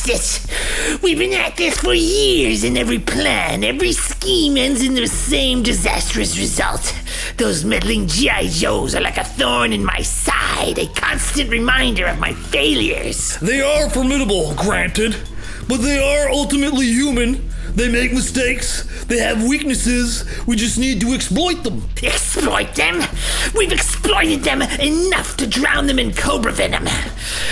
lost it. We've been at this for years, and every plan, every scheme ends in the same disastrous result. Those meddling G.I. Joes are like a thorn in my side, a constant reminder of my failures. They are formidable, granted, but they are ultimately human. They make mistakes. They have weaknesses. We just need to exploit them. Exploit them? We've exploited them enough to drown them in Cobra venom.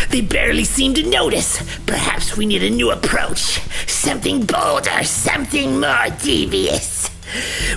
They barely seem to notice. Perhaps we need a new approach. Something bolder, something more devious.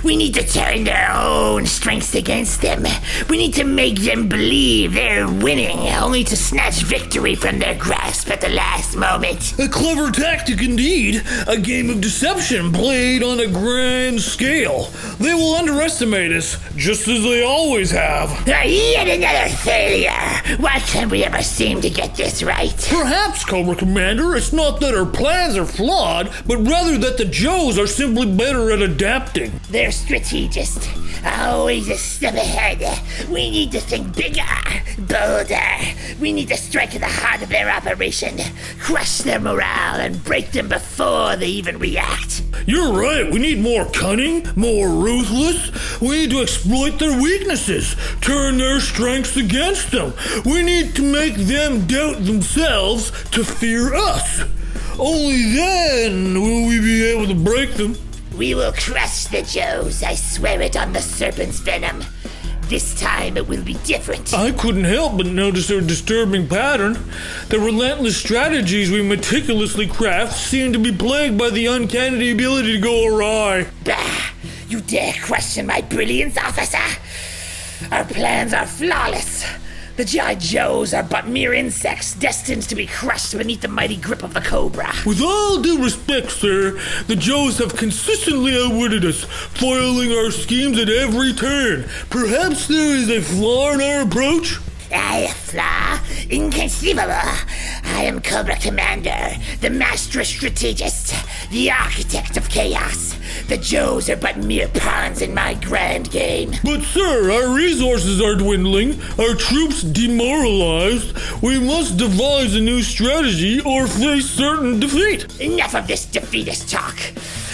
We need to turn their own strengths against them. We need to make them believe they're winning, only to snatch victory from their grasp at the last moment. A clever tactic indeed. A game of deception played on a grand scale. They will underestimate us, just as they always have. Yet another failure. Why can't we ever seem to get this right? Perhaps, Cobra Commander, it's not that our plans are flawed, but rather that the Joes are simply better at adapting. They're strategists, always a step ahead. We need to think bigger, bolder. We need to strike at the heart of their operation, crush their morale, and break them before they even react. You're right. We need more cunning, more ruthless. We need to exploit their weaknesses, turn their strengths against them. We need to make them doubt themselves to fear us. Only then will we be able to break them. We will crush the Joes, I swear it on the serpent's venom. This time it will be different. I couldn't help but notice their disturbing pattern. The relentless strategies we meticulously craft seem to be plagued by the uncanny ability to go awry. Bah! You dare question my brilliance, officer? Our plans are flawless. The G.I. Joes are but mere insects, destined to be crushed beneath the mighty grip of the Cobra. With all due respect, sir, the Joes have consistently outwitted us, foiling our schemes at every turn. Perhaps there is a flaw in our approach? A flaw? Inconceivable. I am Cobra Commander, the master strategist, the architect of chaos. The Joes are but mere pawns in my grand game. But sir, our resources are dwindling, our troops demoralized. We must devise a new strategy or face certain defeat. Enough of this defeatist talk.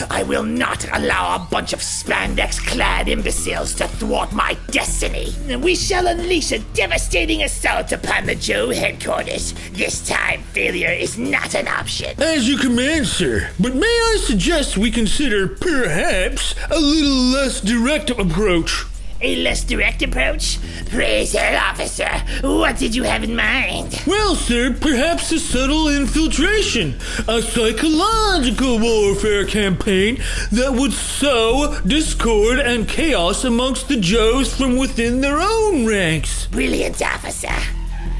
I will not allow a bunch of spandex-clad imbeciles to thwart my destiny. We shall unleash a devastating assault upon the Joe headquarters. This time, failure is not an option. As you command, sir. But may I suggest we consider, perhaps, a little less direct approach? A less direct approach? Pray, sir, officer, what did you have in mind? Well, sir, perhaps a subtle infiltration. A psychological warfare campaign that would sow discord and chaos amongst the Joes from within their own ranks. Brilliant, officer.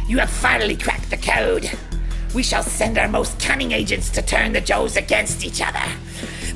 You have finally cracked the code. We shall send our most cunning agents to turn the Joes against each other.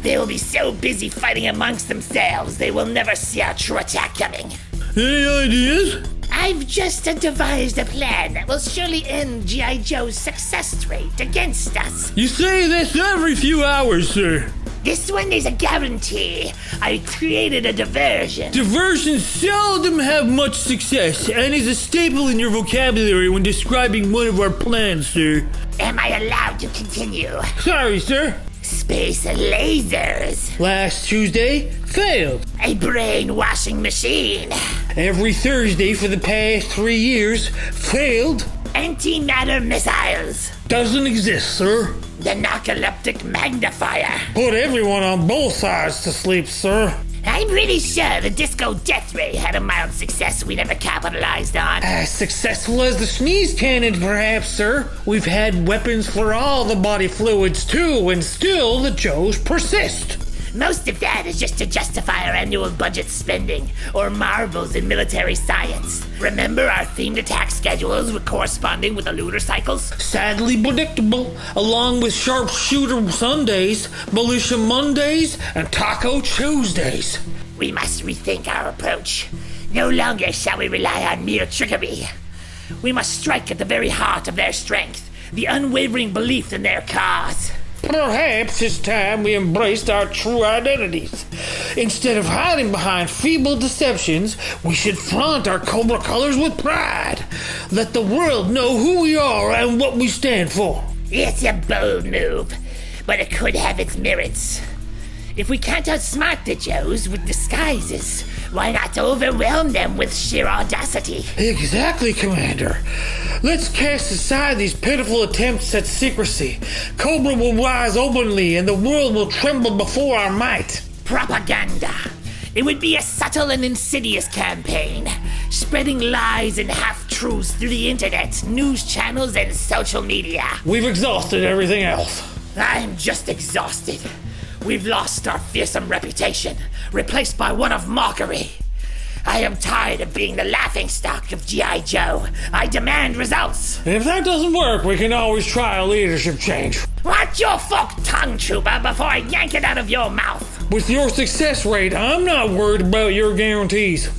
They will be so busy fighting amongst themselves, they will never see our true attack coming. Any ideas? I've just devised a plan that will surely end G.I. Joe's success rate against us. You say this every few hours, sir. This one is a guarantee. I created a diversion. Diversions seldom have much success and is a staple in your vocabulary when describing one of our plans, sir. Am I allowed to continue? Sorry, sir. Space lasers. Last Tuesday, failed. A brainwashing machine. Every Thursday for the past 3 years, failed. Antimatter missiles. Doesn't exist, sir. The narcoleptic magnifier. Put everyone on both sides to sleep, sir. I'm pretty sure the disco death ray had a mild success we never capitalized on. As successful as the sneeze cannon, perhaps, sir. We've had weapons for all the body fluids, too, and still the Joes persist. Most of that is just to justify our annual budget spending, or marvels in military science. Remember our themed attack schedules with corresponding with the lunar cycles? Sadly predictable, along with sharpshooter Sundays, militia Mondays, and taco Tuesdays. We must rethink our approach. No longer shall we rely on mere trickery. We must strike at the very heart of their strength, the unwavering belief in their cause. Perhaps it's time we embraced our true identities. Instead of hiding behind feeble deceptions, we should flaunt our Cobra colors with pride. Let the world know who we are and what we stand for. It's a bold move, but it could have its merits. If we can't outsmart the Joes with disguises, why not overwhelm them with sheer audacity? Exactly, Commander. Let's cast aside these pitiful attempts at secrecy. Cobra will rise openly and the world will tremble before our might. Propaganda. It would be a subtle and insidious campaign, spreading lies and half-truths through the internet, news channels, and social media. We've exhausted everything else. I'm just exhausted. We've lost our fearsome reputation, replaced by one of mockery. I am tired of being the laughingstock of G.I. Joe. I demand results. And if that doesn't work, we can always try a leadership change. Watch your forked tongue, Trooper, before I yank it out of your mouth. With your success rate, I'm not worried about your guarantees.